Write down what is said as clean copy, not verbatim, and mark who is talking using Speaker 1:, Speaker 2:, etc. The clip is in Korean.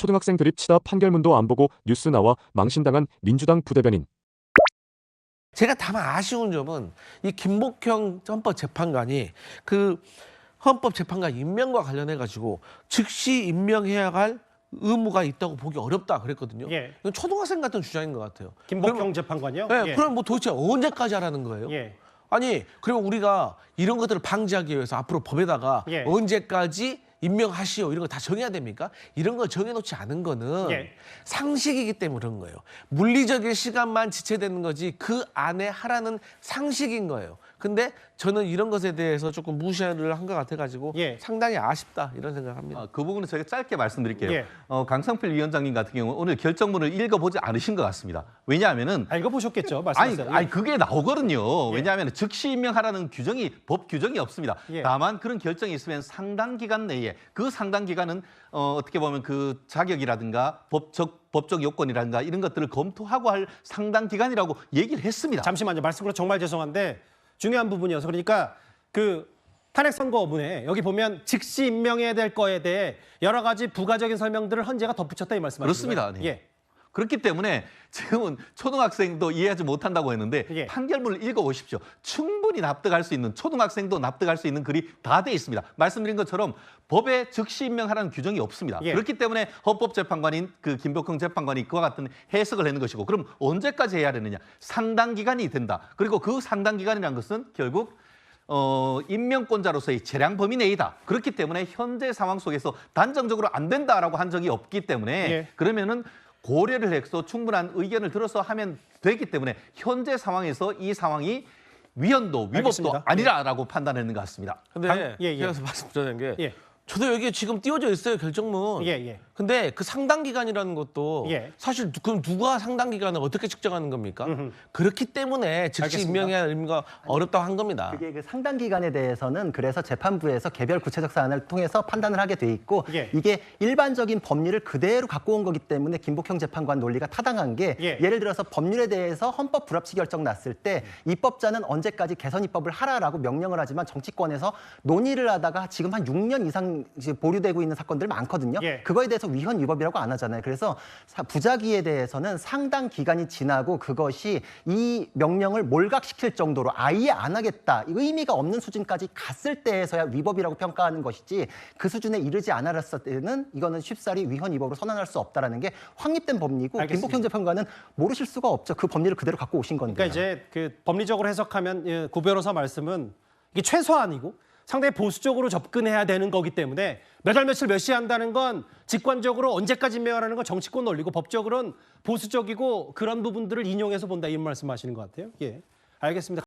Speaker 1: 초등학생 드립 치다 판결문도 안 보고 뉴스 나와 망신당한 민주당 부대변인.
Speaker 2: 제가 다만 아쉬운 점은 이 김복형 헌법재판관이 그 헌법재판관 임명과 관련해 가지고 즉시 임명해야 할 의무가 있다고 보기 어렵다 그랬거든요.
Speaker 3: 예.
Speaker 2: 이건 초등학생 같은 주장인 것 같아요.
Speaker 3: 김복형 재판관이요?
Speaker 2: 네,
Speaker 3: 예.
Speaker 2: 그럼 뭐 도대체 언제까지 하라는 거예요?
Speaker 3: 예.
Speaker 2: 아니, 그리고 우리가 이런 것들을 방지하기 위해서 앞으로 법에다가
Speaker 3: 예.
Speaker 2: 언제까지 임명하시오 이런 거 다 정해야 됩니까? 이런 걸 정해놓지 않은 거는
Speaker 3: 예.
Speaker 2: 상식이기 때문에 그런 거예요. 물리적인 시간만 지체되는 거지 그 안에 하라는 상식인 거예요. 근데 저는 이런 것에 대해서 조금 무시를 한 것 같아가지고
Speaker 3: 예.
Speaker 2: 상당히 아쉽다 이런 생각합니다.
Speaker 4: 그 부분은 제가 짧게 말씀드릴게요.
Speaker 3: 예.
Speaker 4: 강성필 위원장님 같은 경우는 오늘 결정문을 읽어보지 않으신 것 같습니다. 왜냐하면은
Speaker 3: 읽어보셨겠죠?
Speaker 4: 아니,
Speaker 3: 말씀하세요.
Speaker 4: 그게 나오거든요.
Speaker 3: 예.
Speaker 4: 왜냐하면 즉시 임명하라는 법 규정이 없습니다.
Speaker 3: 예.
Speaker 4: 다만 그런 결정이 있으면 상당 기간 내에 그 상당 기간은 어떻게 보면 그 자격이라든가 법적 요건이라든가 이런 것들을 검토하고 할 상당 기간이라고 얘기를 했습니다.
Speaker 3: 잠시만요. 말씀으로 정말 죄송한데 중요한 부분이어서 그러니까 그 탄핵 선고문에 여기 보면 즉시 임명해야 될 거에 대해 여러 가지 부가적인 설명들을 헌재가 덧붙였다 이 말씀하시는
Speaker 4: 그렇습니다.
Speaker 3: 거예요?
Speaker 4: 네.
Speaker 3: 예.
Speaker 4: 그렇기 때문에 지금은 초등학생도 이해하지 못한다고 했는데
Speaker 3: 예.
Speaker 4: 판결문을 읽어보십시오. 충분히 납득할 수 있는, 초등학생도 납득할 수 있는 글이 다 돼 있습니다. 말씀드린 것처럼 법에 즉시 임명하라는 규정이 없습니다.
Speaker 3: 예.
Speaker 4: 그렇기 때문에 헌법재판관인 그 김복형 재판관이 그와 같은 해석을 하는 것이고, 그럼 언제까지 해야 되느냐? 상당 기간이 된다. 그리고 그 상당 기간이라는 것은 결국 임명권자로서의 재량 범위 내이다. 그렇기 때문에 현재 상황 속에서 단정적으로 안 된다라고 한 적이 없기 때문에
Speaker 3: 예.
Speaker 4: 그러면은 고려를 해서 충분한 의견을 들어서 하면 되기 때문에 현재 상황에서 이 상황이 위헌도 위법도
Speaker 3: 알겠습니다.
Speaker 4: 아니라라고 판단하는 것 같습니다.
Speaker 2: 근데
Speaker 3: 예, 예.
Speaker 2: 제가 말씀드리는 게
Speaker 3: 예.
Speaker 2: 저도 여기 지금 띄워져 있어요 결정문.
Speaker 3: 예, 예.
Speaker 2: 근데 그 상당 기간이라는 것도
Speaker 3: 예.
Speaker 2: 사실 그럼 누가 상당 기간을 어떻게 측정하는 겁니까? 그렇기 때문에 즉시
Speaker 3: 알겠습니다.
Speaker 2: 임명해야 할 의미가 어렵다고 한 겁니다.
Speaker 5: 그게 그 상당 기간에 대해서는 그래서 재판부에서 개별 구체적 사안을 통해서 판단을 하게 돼 있고
Speaker 3: 예.
Speaker 5: 이게 일반적인 법리를 그대로 갖고 온 거기 때문에 김복형 재판관 논리가 타당한 게
Speaker 3: 예.
Speaker 5: 예를 들어서 법률에 대해서 헌법 불합치 결정 났을 때 입법자는 언제까지 개선 입법을 하라라고 명령을 하지만 정치권에서 논의를 하다가 지금 한 6년 이상 이제 보류되고 있는 사건들 많거든요.
Speaker 3: 예.
Speaker 5: 그거에 대해서 위헌 위법이라고 안 하잖아요. 그래서 부작위에 대해서는 상당 기간이 지나고 그것이 이 명령을 몰각시킬 정도로 아예 안 하겠다, 의미가 없는 수준까지 갔을 때에서야 위법이라고 평가하는 것이지 그 수준에 이르지 않았을 때는 이거는 쉽사리 위헌 위법으로 선언할 수 없다라는 게 확립된 법리고
Speaker 3: 알겠습니다.
Speaker 5: 김복형 재판관은 모르실 수가 없죠. 그 법리를 그대로 갖고 오신 건데.
Speaker 3: 그러니까 이제 그 법리적으로 해석하면 예, 고 변호사 말씀은 이게 최소한이고 상당히 보수적으로 접근해야 되는 거기 때문에 몇 월 며칠 몇 시에 한다는 건 직관적으로 언제까지 임명하라는 건 정치권 논리고 법적으로는 보수적이고 그런 부분들을 인용해서 본다 이 말씀하시는 것 같아요. 예, 알겠습니다.